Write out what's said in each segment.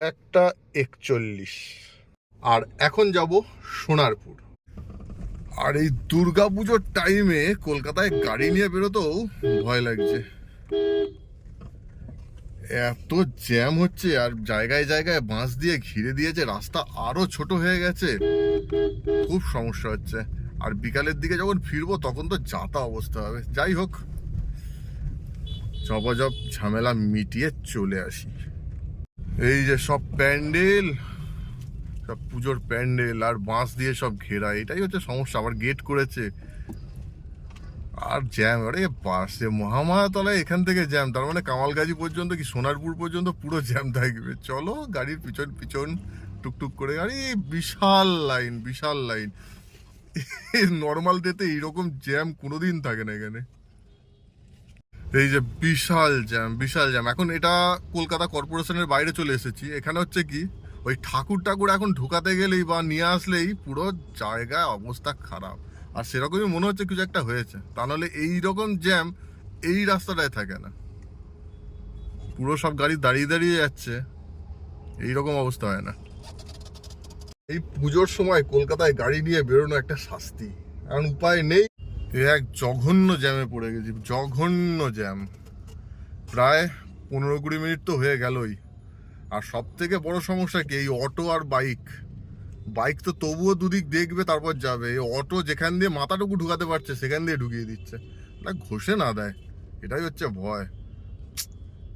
1:41 আর এখন যাব সোনারপুর। আর এই দুর্গাপুজোর টাইমে কলকাতায় গাড়ি নিয়ে বেরোতেও ভয় লাগছে, এত জ্যাম হচ্ছে। আর জায়গায় জায়গায় বাঁশ দিয়ে ঘিরে দিয়েছে, রাস্তা আরো ছোট হয়ে গেছে, খুব সমস্যা হচ্ছে। আর বিকালের দিকে যখন ফিরবো তখন তো যাতা অবস্থা হবে। যাই হোক, চপাচপ ঝামেলা মিটিয়ে চলে আসি। এই যে সব প্যান্ডেল, সব পুজোর প্যান্ডেল আর বাঁশ দিয়ে সব ঘেরা, এটাই হচ্ছে সমস্যা। আবার গেট করেছে আর জ্যাম। আরে বাসে মহামায়াতলায় এখান থেকে জ্যাম, তার মানে কামালগাজী পর্যন্ত কি সোনারপুর পর্যন্ত পুরো জ্যাম থাকবে। চলো গাড়ির পিছন পিছন টুকটুক করে। আরে বিশাল লাইন, বিশাল লাইন। নর্মাল ডেতে এইরকম জ্যাম কোনোদিন থাকে না এখানে। এই যে বিশাল জ্যাম, বিশাল জ্যাম। এখন এটা কলকাতা কর্পোরেশনের বাইরে চলে এসেছি। এখানে হচ্ছে কি, ওই ঠাকুর ঠাকুর এখন ঢুকাতে গেলেই বা নিয়ে আসলেই পুরো জায়গায় অবস্থা খারাপ। আর সেরকমই মনে হচ্ছে কিছু একটা হয়েছে, তা নাহলে এইরকম জ্যাম এই রাস্তাটায় থাকে না। পুরো সব গাড়ি দাঁড়িয়ে দাঁড়িয়ে যাচ্ছে, এইরকম অবস্থা হয় না। এই পুজোর সময় কলকাতায় গাড়ি নিয়ে বেরোনো একটা শাস্তি, কারণ উপায় নেই। এক জঘন্য জ্যামে পড়ে গেছি, জঘন্য জ্যাম। প্রায় 15-20 মিনিট তো হয়ে গেলই। আর সব থেকে বড় সমস্যা কি, এই অটো আর বাইক। বাইক তো তবুও দুদিক দেখবে তারপর যাবে, এই অটো যেখান দিয়ে মাথাটুকু ঢুকাতে পারছে সেখান দিয়ে ঢুকিয়ে দিচ্ছে, না ঘষে না দেয়। এটাই হচ্ছে ভয়।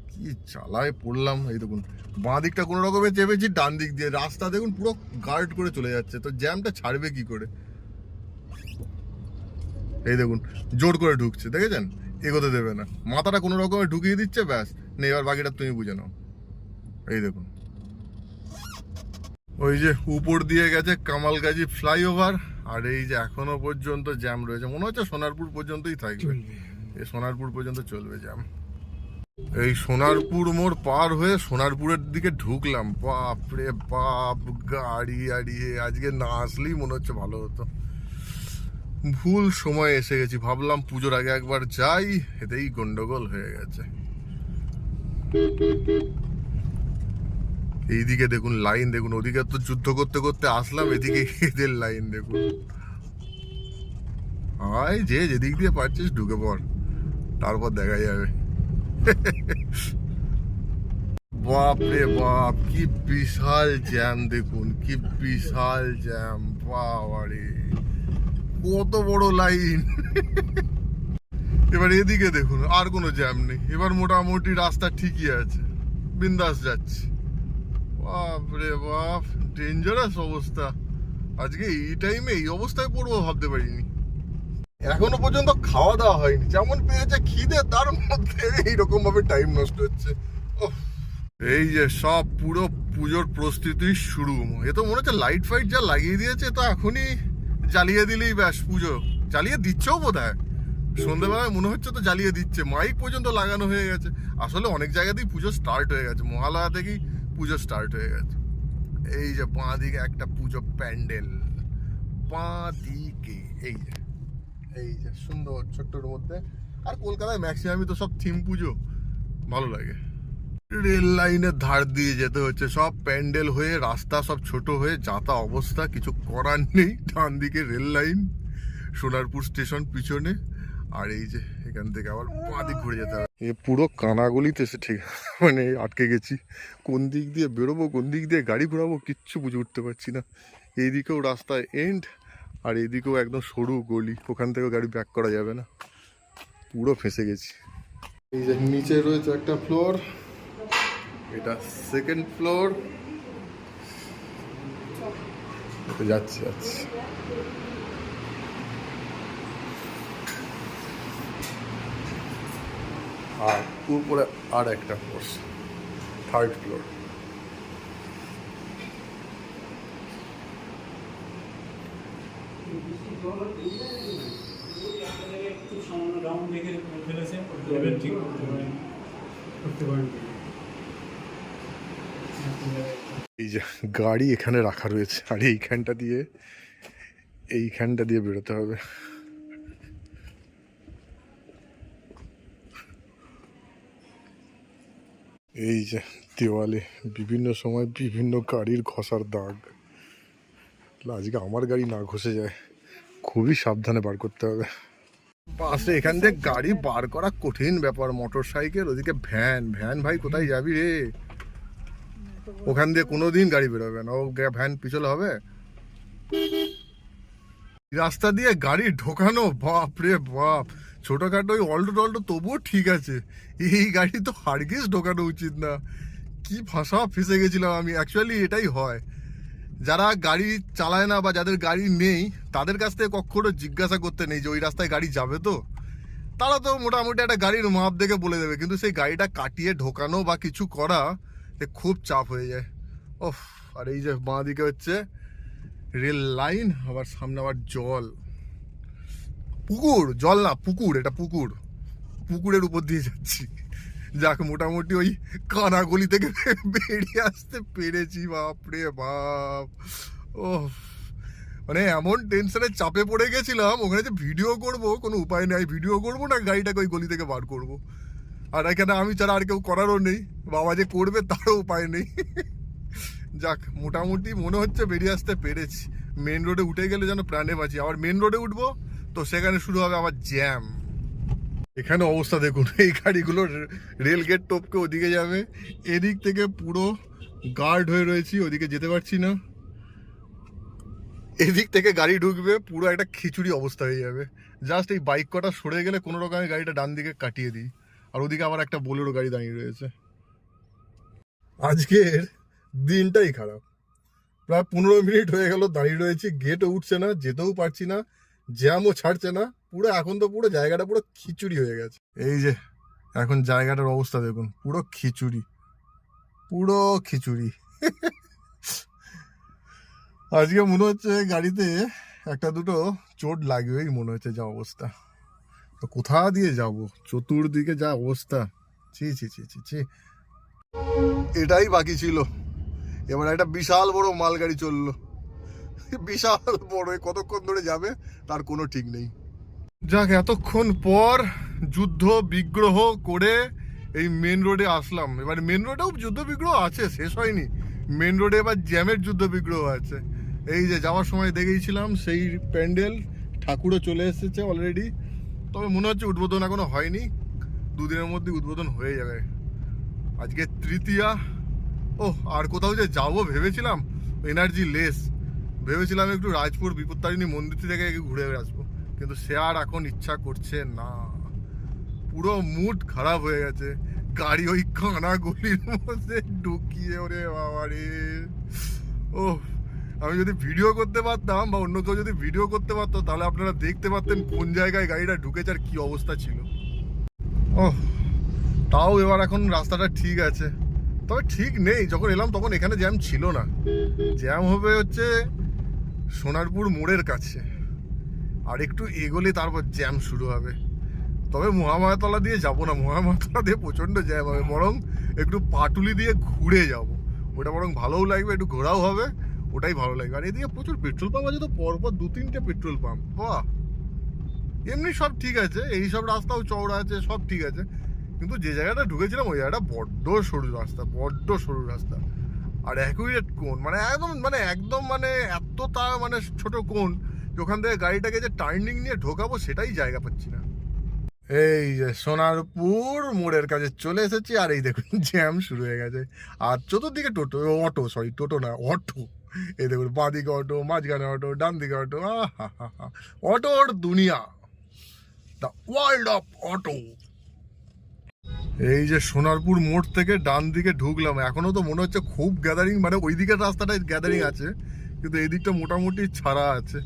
কি চালায় পড়লাম। এই দেখুন, বাঁ দিকটা কোনো রকমে চেপেছি, ডান দিক দিয়ে রাস্তা দেখুন পুরো গার্ড করে চলে যাচ্ছে, তো জ্যামটা ছাড়বে কি করে। এই দেখুন জোর করে ঢুকছে, দেখেছেন, এগোতে দেবে না, মাথাটা কোনো রকমে ঢুকিয়ে দিচ্ছে, ব্যাস নেই, এবার বাকিটা তুমি বুঝে নাও। এই দেখুন, ওই যে উপর দিয়ে গেছে কামালগাজী ফ্লাইওভার, আর এই যে এখনো পর্যন্ত জ্যাম রয়েছে। মনে হচ্ছে সোনারপুর পর্যন্তই থাকবে, এই সোনারপুর পর্যন্ত চলবে জ্যাম। এই সোনারপুর মোড় পার হয়ে সোনারপুরের দিকে ঢুকলাম, বাপরে বাপ, গাড়ি আড়িয়ে আজকে না আসলেই মনে হচ্ছে ভালো হতো। ভুল সময় এসে গেছি, ভাবলাম পুজোর আগে একবার যাই, এতেই গন্ডগোল হয়ে গেছে। এইদিকে দেখুন লাইন দেখুন, ওদিকে তো যুদ্ধ করতে করতে আসলাম, এদিকে এদের লাইন দেখুন। আয় যে যেদিক দিয়ে পারছিস ঢুকে পড়, তারপর দেখা যাবে। বাপ রে বাপ, কি বিশাল জ্যাম দেখুন, কি বিশাল জ্যাম, বাবারে কত বড় লাইন। এবার এদিকে দেখুন আর কোনো জ্যাম নেই, এবার মোটামুটি রাস্তা ঠিকই আছে, বিন্দাস যাচ্ছে। বাপরে বাপ, ডেঞ্জারাস অবস্থা। আজকে এই টাইমে এই অবস্থায় পড়বো ভাবতে পারিনি। এখনো পর্যন্ত খাওয়া দাওয়া হয়নি, যেমন পেয়েছে খিদে, তার মধ্যে এইরকম ভাবে টাইম নষ্ট হচ্ছে। এই যে সব পুরো পুজোর প্রস্তুতি শুরু। এ তো মনে হচ্ছে লাইট ফাইট যা লাগিয়ে দিয়েছে, তো এখনই জ্বালিয়ে দিলেই ব্যাস পুজো। জ্বালিয়ে দিচ্ছেও বোধহয়, সন্ধ্যেবেলায় মনে হচ্ছে তো জ্বালিয়ে দিচ্ছে, মাইক পর্যন্ত লাগানো হয়ে গেছে। আসলে অনেক জায়গাতেই পুজো স্টার্ট হয়ে গেছে, মহালয়া থেকেই পুজো স্টার্ট হয়ে গেছে। এই যে বাঁ দিকে একটা পুজো প্যান্ডেল, বাঁ দিকে এই যে, এই যে সুন্দর ছোট্টর মধ্যে। আর কলকাতায় ম্যাক্সিমামই তো সব থিম পুজো, ভালো লাগে। রেল লাইনের ধার দিয়ে যেতে হচ্ছে, সব প্যান্ডেল হয়ে রাস্তা সব ছোট হয়ে যাতা অবস্থা, কিছু করার নেই। ডান দিকে রেল লাইন, সোনারপুর স্টেশন পিছনে, আর এই যে এখান থেকে আবার বাঁ দিক ঘুরে যেতে হবে। এ পুরো কানাগলিতে এসে ঠিক মানে আটকে গেছি, কোন দিক দিয়ে বেরোবো, কোন দিক দিয়ে গাড়ি ঘোরাবো, কিচ্ছু বুঝে উঠতে পারছি না। এইদিকেও রাস্তায় এন্ড, আর এইদিকেও একদম সরু গলি, ওখান থেকেও গাড়ি ব্যাক করা যাবে না, পুরো ফেঁসে গেছি। এই যে নিচে রয়েছে একটা ফ্লোর, এটা সেকেন্ড ফ্লোর, যাচ্ছি যাচ্ছি। আর উপরে আর একটা ফ্লোর, থার্ড ফ্লোর। এই যে গাড়ি এখানে রাখা রয়েছে, আর এইখানটা দিয়ে বেরোতে হবে। এই যে দেওয়ালে বিভিন্ন সময় বিভিন্ন গাড়ির ঘষার দাগ। আজকে আমার গাড়ি না ঘষে যায়, খুবই সাবধানে বার করতে হবে। বাসে এখান থেকে গাড়ি বার করা কঠিন ব্যাপার। মোটর সাইকেল, ওদিকে ভ্যান। ভ্যান ভাই কোথায় যাবি রে? ওখান দিয়ে কোনোদিন গাড়ি বেরোবে না। ও ভ্যান পিছলে হবে? রাস্তা দিয়ে গাড়ি ঢোকানো, বাপ রে বাপ। ছোটখাটো ওই অল্টো টল্টো তবুও ঠিক আছে, এই গাড়ি তো হারগিজ ঢোকানো উচিত না। কি ভাষা ফেসে গেছিলাম আমি। অ্যাকচুয়ালি এটাই হয়, যারা গাড়ি চালায় না বা যাদের গাড়ি নেই তাদের কাছ থেকে কখনো জিজ্ঞাসা করতে নেই যে ওই রাস্তায় গাড়ি যাবে তো। তারা তো মোটামুটি একটা গাড়ির মাপ দেখে বলে দেবে, কিন্তু সেই গাড়িটা কাটিয়ে ঢোকানো বা কিছু করা খুব চাপ হয়ে যায়। ওহ, আর এই যে বাঁ দিকে হচ্ছে রেল লাইন, আবার সামনে আবার জল, পুকুর। জল না, পুকুর। এটা পুকুর, পুকুরের উপর দিয়ে যাচ্ছি। যাক, মোটামুটি ওই কানাগলি থেকে বেরিয়ে আসতে পেরেছি। বাপরে বাপ, ও মানে এমন টেনশনের চাপে পড়ে গেছিলাম ওখানে যে ভিডিও করব কোনো উপায় নেই। ভিডিও করবো না গাড়িটাকে ওই গলি থেকে বার করব, আর এখানে আমি ছাড়া আর কেউ করারও নেই। বাবা যে করবে তারও উপায় নেই। যাক, মোটামুটি মনে হচ্ছে বেরিয়ে আসতে পেরেছি। মেন রোডে উঠে গেলে যেন প্রাণে বাঁচি। আবার মেন রোডে উঠবো তো সেখানে শুরু হবে আবার জ্যাম। এখানে অবস্থা দেখুন, এই গাড়িগুলো রেল গেট টপকে ওদিকে যাবে, এদিক থেকে পুরো গার্ড হয়ে রয়েছি, ওদিকে যেতে পারছি না। এদিক থেকে গাড়ি ঢুকবে, পুরো একটা খিচুড়ি অবস্থা হয়ে যাবে। জাস্ট এই বাইক কটা সরে গেলে কোনো রকমে গাড়িটা ডান দিকে কাটিয়ে দিই। আর ওদিকে আবার একটা বোলেরো গাড়ি দাঁড়িয়ে রয়েছে। আজকের দিনটাই খারাপ। প্রায় 15 মিনিট হয়ে গেল দাঁড়িয়ে রয়েছি, গেটও উঠছে না, যেতেও পারছি না, জ্যামও ছাড়ছে না। পুরো এখন তো পুরো জায়গাটা পুরো খিচুড়ি হয়ে গেছে। এই যে এখন জায়গাটার অবস্থা দেখুন, পুরো খিচুড়ি, পুরো খিচুড়ি। আজকে মনে হচ্ছে গাড়িতে একটা দুটো চোট লাগবেই মনে হচ্ছে, যা অবস্থা। তো কোথা দিয়ে যাব, চতুর্দিকে যা অবস্থা, ছি ছি ছি ছি ছি। এটাই বাকি ছিল, এবার একটা বিশাল বড় মালগাড়ি চললো। বিশাল বড়, কতক্ষণ ধরে যাবে তার কোনো ঠিক নেই। যাক, এতক্ষণ পর যুদ্ধ বিগ্রহ করে এই মেন রোডে আসলাম। এবার মেন রোডেও যুদ্ধ বিগ্রহ আছে, শেষ হয়নি। মেন রোডে এবার জ্যামের যুদ্ধ বিগ্রহ আছে। এই যে যাওয়ার সময় দেখেছিলাম সেই প্যান্ডেল, ঠাকুরও চলে এসেছে অলরেডি। তবে মনে হচ্ছে উদ্বোধন এখনো হয়নি, দুদিনের মধ্যে উদ্বোধন হয়ে যাবে। আজকে তৃতীয়া। ওহ, আর কোথাও যে যাবো ভেবেছিলাম, এনার্জি লেস। ভেবেছিলাম একটু রাজপুর বিপত্তারিণী মন্দির থেকে ঘুরে আসবো, কিন্তু সে আর এখন ইচ্ছা করছে না। পুরো মুড খারাপ হয়ে গেছে। গাড়ি ওই কানা গলির মধ্যে ঢুকিয়ে, ওরে বাবা রে। ও, আমি যদি ভিডিও করতে পারতাম বা অন্য কেউ যদি ভিডিও করতে পারতো তাহলে আপনারা দেখতে পারতেন কোন জায়গায় গাড়িটা ঢুকেছে আর কি অবস্থা ছিল। ওহ, তাও এবার এখন রাস্তাটা ঠিক আছে। তবে ঠিক নেই, যখন এলাম তখন এখানে জ্যাম ছিল না। জ্যাম হবে হচ্ছে সোনারপুর মোড়ের কাছে, আর একটু এগোলে তারপর জ্যাম শুরু হবে। তবে মহামায়াতলা দিয়ে যাব না, মহামায়াতলা দিয়ে প্রচণ্ড জ্যাম হবে। বরং একটু পাটুলি দিয়ে ঘুরে যাব, ওটা বরং ভালোও লাগবে, একটু ঘোরাও হবে, ওটাই ভালো লাগবে। আর এদিকে প্রচুর পেট্রোল পাম্প আছে, তো পরপর 2-3টে পেট্রোল পাম্প। বাহ, এমনি সব ঠিক আছে, এই সব রাস্তাও চওড়া আছে, সব ঠিক আছে। কিন্তু যে জায়গাটা ঢুকেছিলাম ওই জায়গাটা বড্ড সরু রাস্তা, বড্ড সরু রাস্তা। আর অ্যাকুরেট কোণ, মানে একদম এত ছোট কোণ, ওখান থেকে গাড়িটাকে যে টার্নিং নিয়ে ঢোকাবো সেটাই জায়গা পাচ্ছি না। এই যে সোনারপুর মোড়ের কাছে চলে এসেছি, আর এই দেখুন জ্যাম শুরু হয়ে গেছে। আর চতুর্দিকে টোটো না, অটো। এই দেখুন, বাঁ দিকে অটো, মাঝখানে অটো, ডান দিকে অটো। অটোর দুনিয়া, দ্য ওয়ার্ল্ড অফ অটো। এই যে সোনারপুর মোড় থেকে ডান দিকে ঢুকলাম, এখনো তো মনে হচ্ছে খুব গ্যাদারিং, মানে ওই দিকের রাস্তাটায় গ্যাদারিং আছে, কিন্তু এই দিকটা মোটামুটি ছাড়া আছে।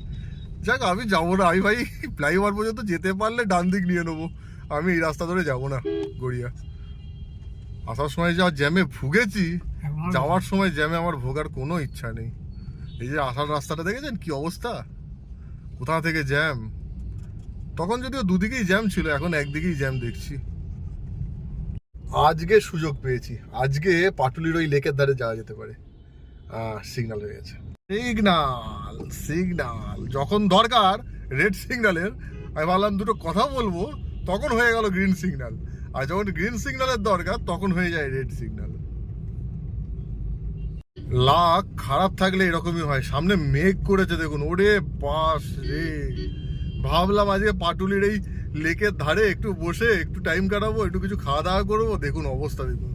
যাক, আমি যাবো না। আমি ভাই ফ্লাইওভার পর্যন্ত যেতে পারলে ডান দিক নিয়ে নেবো, আমি এই রাস্তা ধরে যাবো না গড়িয়া। আসার সময় যা জ্যামে ভুগেছি, যাওয়ার সময় জ্যামে আমার ভোগার কোনো ইচ্ছা নেই। এই যে আসার রাস্তাটা দেখেছেন কি অবস্থা, কোথা থেকে জ্যাম। তখন যদিও দুদিকেই জ্যাম ছিল, এখন একদিকেই জ্যাম দেখছি। আজকে সুযোগ পেয়েছি, আজকে পাটুলির ওই লেকের ধারে যাওয়া যেতে পারে। সিগন্যাল হয়ে গেছে, সিগন্যাল যখন দরকার রেড সিগন্যালের, আমি ভাবলাম দুটো কথা বলবো, তখন হয়ে গেল গ্রিন সিগন্যাল। আর যখন গ্রিন সিগন্যালের দরকার তখন হয়ে যায় রেড সিগন্যাল। লাক খারাপ থাকলে এরকমই হয়। সামনে মেঘ করেছে দেখুন, ওরে বাস রে। ভাবলাম আজকে পাটুলির এই লেকের ধারে একটু বসে একটু টাইম কাটাবো, একটু কিছু খাওয়া দাওয়া করবো। দেখুন অবস্থা দেখুন,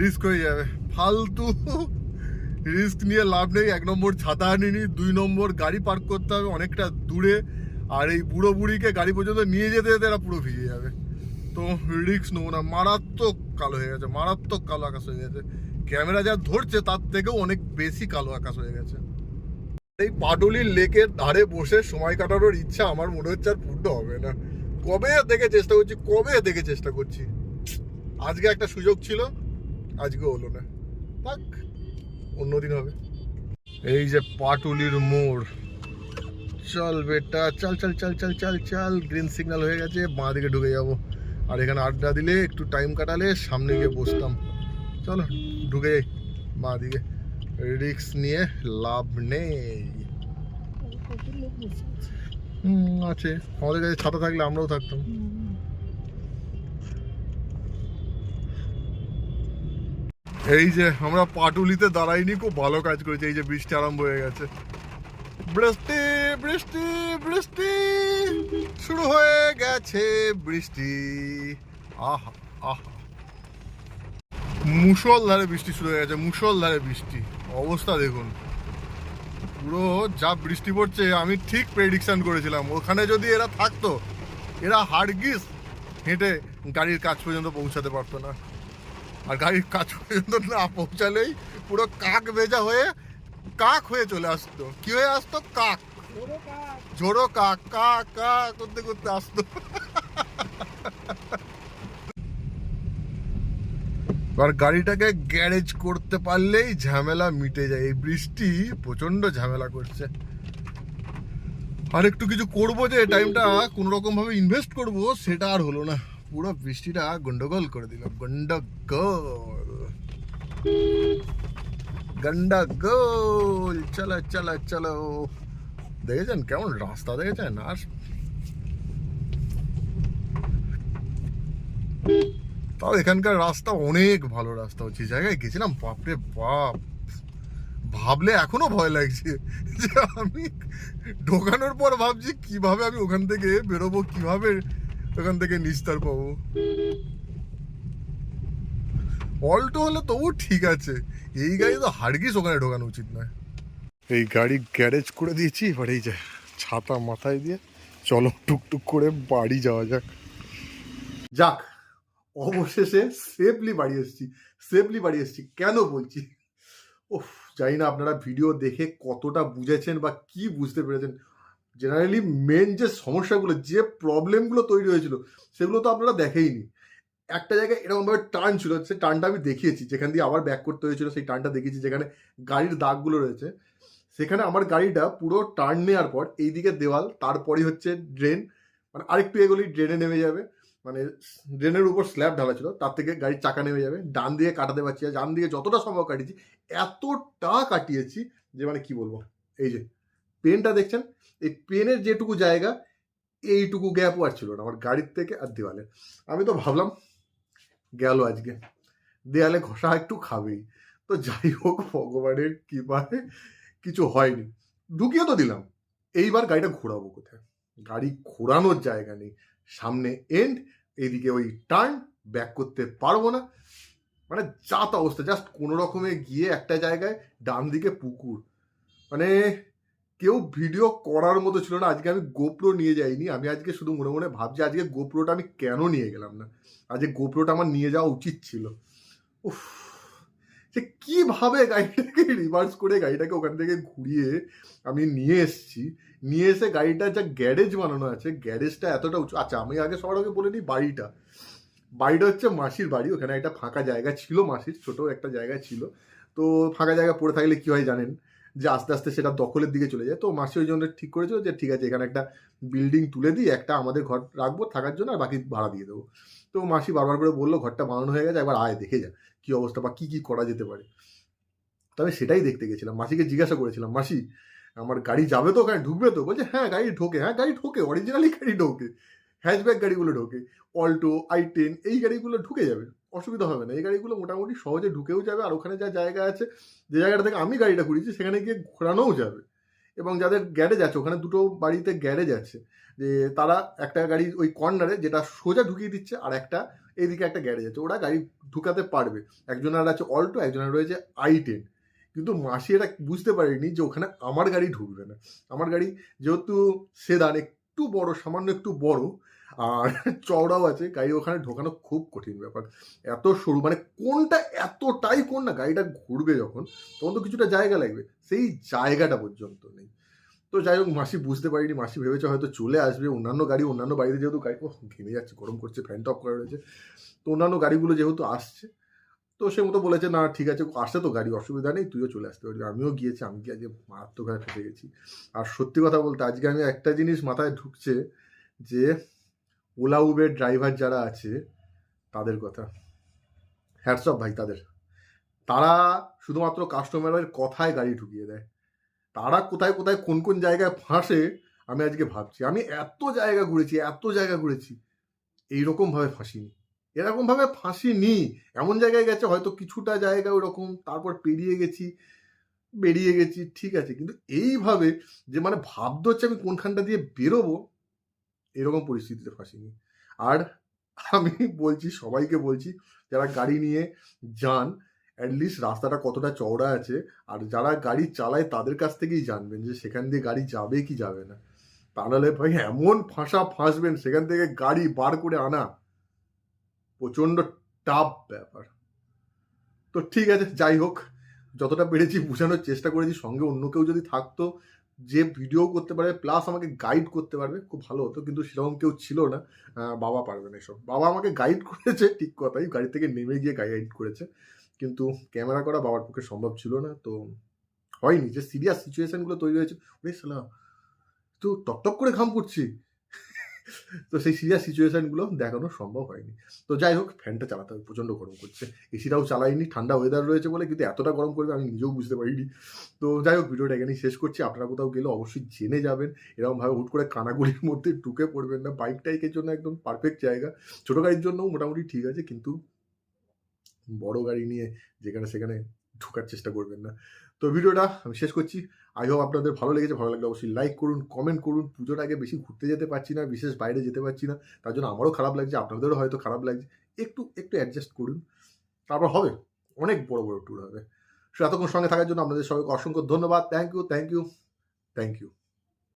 রিস্ক হয়ে যাবে ফালতু। রিস্ক নিয়ে লাভ নেই। 1 নম্বর ছাতা আনিনি, 2 নম্বর গাড়ি পার্ক করতে হবে অনেকটা দূরে, আর এই বুড়ো বুড়িকে গাড়ি পর্যন্ত নিয়ে যেতে যেতে এরা পুরো ভিজে যাবে। তো রিস্ক নেবো না। মারাত্মক কালো হয়ে গেছে, মারাত্মক কালো আকাশ হয়ে গেছে। ক্যামেরা যা ধরছে তার থেকেও অনেক বেশি কালো আকাশ হয়ে গেছে। এই পাটুলির লেকের ধারে বসে সময় কাটানোর ইচ্ছা আমার মনে হচ্ছে আর পূর্ণ হবে না। কবে থেকে চেষ্টা করছি, কবে থেকে চেষ্টা করছি। আজকে একটা সুযোগ ছিল, আজকে হলো না। থাক, অন্যদিন হবে। এই যে পাটুলির মোড়। চল বেটা, চল চল চল চল চল চল। গ্রিন সিগন্যাল হয়ে গেছে, বাঁ দিকে ঢুকে যাবো। আর এখানে আড্ডা দিলে, একটু টাইম কাটালে সামনে গিয়ে বসতাম। চলো ঢুকে যাই বাঁ দিকে। রিস্ক নিয়ে লাভ নেই। আছে, আমাদের কাছে ছাতা থাকলে আমরাও থাকতাম। এই যে আমরা পাটুলিতে দাঁড়াইনি, খুব ভালো কাজ করেছি। এই যে বৃষ্টি আরম্ভ হয়ে গেছে। বৃষ্টি বৃষ্টি বৃষ্টি শুরু হয়ে গেছে, বৃষ্টি। আহা আহা, মুষলধারে বৃষ্টি শুরু হয়ে গেছে, মুষলধারে বৃষ্টি। অবস্থা দেখুন পুরো, যা বৃষ্টি পড়ছে আমি ঠিক প্রেডিকশন করেছিলাম। ওখানে যদি এরা থাকতো, এরা হারগিজ হেঁটে গাড়ির কাজ পর্যন্ত পৌঁছাতে পারতো না। আর গাড়ির কাজ পর্যন্ত না পৌঁছালেই পুরো কাক ভেজা হয়ে, কাক হয়ে চলে আসতো। কি হয়ে আসতো? কাক, ঝোড়ো কাক, কাক কাক করতে করতে আসতো। আর গাড়িটাকে গ্যারেজ করতে পারলেই ঝামেলা মিটে যায়। এই বৃষ্টি প্রচন্ড ঝামেলা করছে। আর একটু কিছু করবো যে টাইমটা কোন রকম ভাবে ইনভেস্ট করব, সেটা আর হলো না। পুরো বৃষ্টিটা গন্ডগোল করে দিল, গন্ডগোল গন্ডগোল। চলো চলো চলো। দেখেছেন কেমন রাস্তা, দেখেছেন? আর তাও এখানকার রাস্তা অনেক ভালো রাস্তা হচ্ছে। জায়গায় গেছিলাম, বাপরে বাপ, ভাবলে এখনো ভয় লাগছে যে আমি ঢোকানোর পর ভাবছি কিভাবে আমি ওখান থেকে বেরোবো, কিভাবে ওখান থেকে নিস্তার পাবো। অল্টো হলে তবু ঠিক আছে, এই গাড়ি তো হারগিস ওখানে ঢোকানো উচিত নয়। এই গাড়ি গ্যারেজ করে দিয়েছি, এবার এই যে ছাতা মাথায় দিয়ে চলো টুকটুক করে বাড়ি যাওয়া যাক। যাক, অবশেষে সেফলি বাড়ি এসেছি, সেফলি বাড়ি এসেছি। কেন বলছি, ওহ, জানি না আপনারা ভিডিও দেখে কতটা বুঝেছেন বা কি বুঝতে পেরেছেন। জেনারেলি মেন যে সমস্যাগুলো, যে প্রবলেমগুলো তৈরি হয়েছিল, সেগুলো তো আপনারা দেখেইনি। একটা জায়গায় এরকমভাবে টার্ন ছিল, সেই টার্নটা আমি দেখিয়েছি, যেখান দিয়ে আবার ব্যাক করতে হয়েছিল সেই টার্নটা দেখিয়েছি, যেখানে গাড়ির দাগগুলো রয়েছে। সেখানে আমার গাড়িটা পুরো টার্ন নেওয়ার পর এইদিকে দেওয়াল, তারপরই হচ্ছে ড্রেন, মানে আরেকটু এগোলেই ড্রেনে নেমে যাবে। মানে ড্রেনের উপর স্ল্যাব ঢালা ছিল, তার থেকে গাড়ির চাকা নেমে যাবে। ডান দিকে কাটাতে পারছি না, ডান দিকে যতটা সম্ভব কাটিয়েছি, এতটা কাটিয়েছি যে মানে কি বলবো। এই যে পেনটা দেখছেন, এই পেনের যেটুকু জায়গা, এইটুকু গ্যাপও আর ছিল না আমার গাড়ির থেকে আর দেওয়ালে। আমি তো ভাবলাম গেল আজকে, দেয়ালে ঘষা একটু খাবেই। তো যাই হোক, ভগবানের কৃপায় কিছু হয়নি। ঢুকিয়ে তো দিলাম, এইবার গাড়িটা ঘোরাবো কোথায়? গাড়ি ঘোরানোর জায়গা নেই। সামনে এন্ড, এইদিকে ওই টার্ন, ব্যাক করতে পারবো না। মানে যা তা অবস্থা। জাস্ট কোনো রকমে গিয়ে একটা জায়গায়, ডান দিকে পুকুর। মানে কেউ ভিডিও করার মতো ছিল না। আজকে আমি গোপ্রো নিয়ে যাইনি। আমি আজকে শুধু মনে মনে ভাবছি আজকে গোপ্রোটা আমি কেন নিয়ে গেলাম না। আজকে গোপ্রোটা আমার নিয়ে যাওয়া উচিত ছিল। উফ, সে কিভাবে গাড়িটাকে রিভার্স করে গাড়িটাকে ওখান থেকে ঘুরিয়ে আমি নিয়ে এসেছি। নিয়ে এসে গাড়িটা যা গ্যারেজ বানানো আছে, গ্যারেজটা এতটা উঁচু। আচ্ছা, আমি আগে সবার আগে বলে নিই, বাড়িটা হচ্ছে মাসির বাড়ি। ওখানে একটা ফাঁকা জায়গা ছিল, মাসির ছোট একটা জায়গা ছিল। তো ফাঁকা জায়গা পড়ে থাকলে কি হয় জানেন, যে আস্তে আস্তে সেটা দখলের দিকে চলে যায়। তো মাসি ওই জন্য ঠিক করেছিল যে ঠিক আছে, এখানে একটা বিল্ডিং তুলে দিই, একটা আমাদের ঘর রাখবো থাকার জন্য, আর বাকি ভাড়া দিয়ে দেবো। তো মাসি বারবার করে বললো ঘরটা বানানো হয়ে গেছে, একবার আয় দেখে যা কি অবস্থা বা কি কি করা যেতে পারে। তবে সেটাই দেখতে গেছিলাম। মাসিকে জিজ্ঞাসা করেছিলাম, মাসি আমার গাড়ি যাবে তো, ওখানে ঢুকবে তো? বলছে হ্যাঁ গাড়ি ঢোকে, হ্যাঁ গাড়ি ঢোকে, অরিজিনালি গাড়ি ঢোকে, হ্যাচব্যাক গাড়িগুলো ঢোকে, অল্টো i10 এই গাড়িগুলো ঢুকে যাবে, অসুবিধা হবে না। এই গাড়িগুলো মোটামুটি সহজে ঢুকেও যাবে, আর ওখানে যা জায়গা আছে, যে জায়গাটা থেকে আমি গাড়িটা ঘুরিয়েছি সেখানে গিয়ে ঘোরানোও যাবে। এবং যাদের গ্যারেজ আছে, ওখানে দুটো বাড়িতে গ্যারেজ আছে, যে তারা একটা গাড়ি ওই কর্নারে যেটা সোজা ঢুকিয়ে দিচ্ছে, আর একটা এইদিকে একটা গ্যারেজ আছে, ওরা গাড়ি ঢুকাতে পারবে। একজনের আছে অল্টো, একজনের রয়েছে i10। কিন্তু মাসি এটা বুঝতে পারেনি যে ওখানে আমার গাড়ি ঢুকবে না। আমার গাড়ি যেহেতু সেদান, একটু বড়, সামান্য একটু বড়, আর চওড়াও আছে, গাড়ি ওখানে ঢোকানো খুব কঠিন ব্যাপার। এত সরু, মানে কোনটা এতটাই কোন না, গাড়িটা ঘুরবে যখন তখন তো কিছুটা জায়গা লাগবে, সেই জায়গাটা পর্যন্ত নেই। তো যাই হোক, মাসি বুঝতে পারিনি, মাসি ভেবেছে হয়তো চলে আসবে। অন্যান্য গাড়ি, অন্যান্য বাড়িতে যেহেতু গাড়ি, ও ঘেমে যাচ্ছে, গরম করছে, ফ্যানটা অফ করা রয়েছে, তো অন্যান্য গাড়িগুলো যেহেতু আসছে, তো সে মতো বলেছে না ঠিক আছে, আসে তো গাড়ি, অসুবিধা নেই, তুইও চলে আসতে পারবি। আমিও গিয়েছি, আমি কি আজকে মারাত্মকভাবে ফেসে গেছি। আর সত্যি কথা বলতে আজকে আমি একটা জিনিস মাথায় ঢুকছে, যে ওলা উবের ড্রাইভার যারা আছে তাদের কথা, হ্যাটস অফ ভাই তাদের। তারা শুধুমাত্র কাস্টমারের কথায় গাড়ি ঢুকিয়ে দেয়। তারা কোথায় কোথায় কোন কোন জায়গায় ফাঁসে আমি আজকে ভাবছি। আমি এত জায়গা ঘুরেছি, এত জায়গা ঘুরেছি, এইরকমভাবে ফাঁসিনি, এরকমভাবে ফাঁসিনি। এমন জায়গায় গেছে হয়তো কিছুটা জায়গা ওরকম, তারপর বেরিয়ে গেছি, ঠিক আছে, কিন্তু এইভাবে যে মানে ভাবতে হচ্ছে আমি কোনখানটা দিয়ে বেরোবো, এরকম পরিস্থিতিতে ফাঁসিনি। আর আমি বলছি, সবাইকে বলছি, যারা গাড়ি নিয়ে যান, অ্যাটলিস্ট রাস্তাটা কতটা চওড়া আছে, আর যারা গাড়ি চালায় তাদের কাছ থেকেই জানবেন যে সেখান দিয়ে গাড়ি যাবে কি যাবে না। তা নাহলে ভাই এমন ফাঁসবেন, সেখান থেকে গাড়ি বার করে আনা প্রচণ্ড টাফ ব্যাপার। তো ঠিক আছে, যাই হোক, যতটা পেরেছি বোঝানোর চেষ্টা করেছি। সঙ্গে অন্য কেউ যদি থাকতো যে ভিডিও করতে পারবে প্লাস আমাকে গাইড করতে পারবে, খুব ভালো হতো, কিন্তু সেরকম কেউ ছিল না। বাবা পারবে না এসব। বাবা আমাকে গাইড করেছে ঠিক কথাই, গাড়ি থেকে নেমে গিয়ে গাইড করেছে, কিন্তু ক্যামেরা করা বাবার পক্ষে সম্ভব ছিল না। তো হয়নি, যে সিরিয়াস সিচুয়েশনগুলো তৈরি হয়েছে, ওরে শালা তো টকটক করে ঘাম পড়ছি, তো সেই সিরিয়াস সিচুয়েশনগুলো দেখানো সম্ভব হয়নি। তো যাই হোক, ফ্যানটা চালাতে হবে, প্রচণ্ড গরম করছে। এসিটাও চালাইনি, ঠান্ডা ওয়েদার রয়েছে বলে, কিন্তু এতটা গরম করবে আমি নিজেও বুঝতে পারিনি। তো যাই হোক, ভিডিওটা এখানেই শেষ করছি। আপনারা কোথাও গেলে অবশ্যই জেনে যাবেন, এরকমভাবে হুট করে কানাগুলির মধ্যে ঢুকে পড়বেন না। বাইক টাইকের জন্য একদম পারফেক্ট জায়গা, ছোটো গাড়ির জন্যও মোটামুটি ঠিক আছে, কিন্তু বড় গাড়ি নিয়ে যেখানে সেখানে ঢোকার চেষ্টা করবেন না। তো ভিডিওটা আমি শেষ করছি। আই হোপ আপনাদের ভালো লেগেছে। ভালো লাগলে অবশ্যই লাইক করুন, কমেন্ট করুন। পুজোর আগে বেশি ঘুরতে যেতে পারছি না, বিশেষ বাইরে যেতে পারছি না, তার জন্য আমারও খারাপ লাগছে, আপনাদেরও হয়তো খারাপ লাগছে। একটু একটু অ্যাডজাস্ট করুন, তারপর হবে, অনেক বড় বড় ট্যুর হবে। সো এতক্ষণ সঙ্গে থাকার জন্য আপনাদের সবাইকে অসংখ্য ধন্যবাদ। Thank you, thank you, thank you.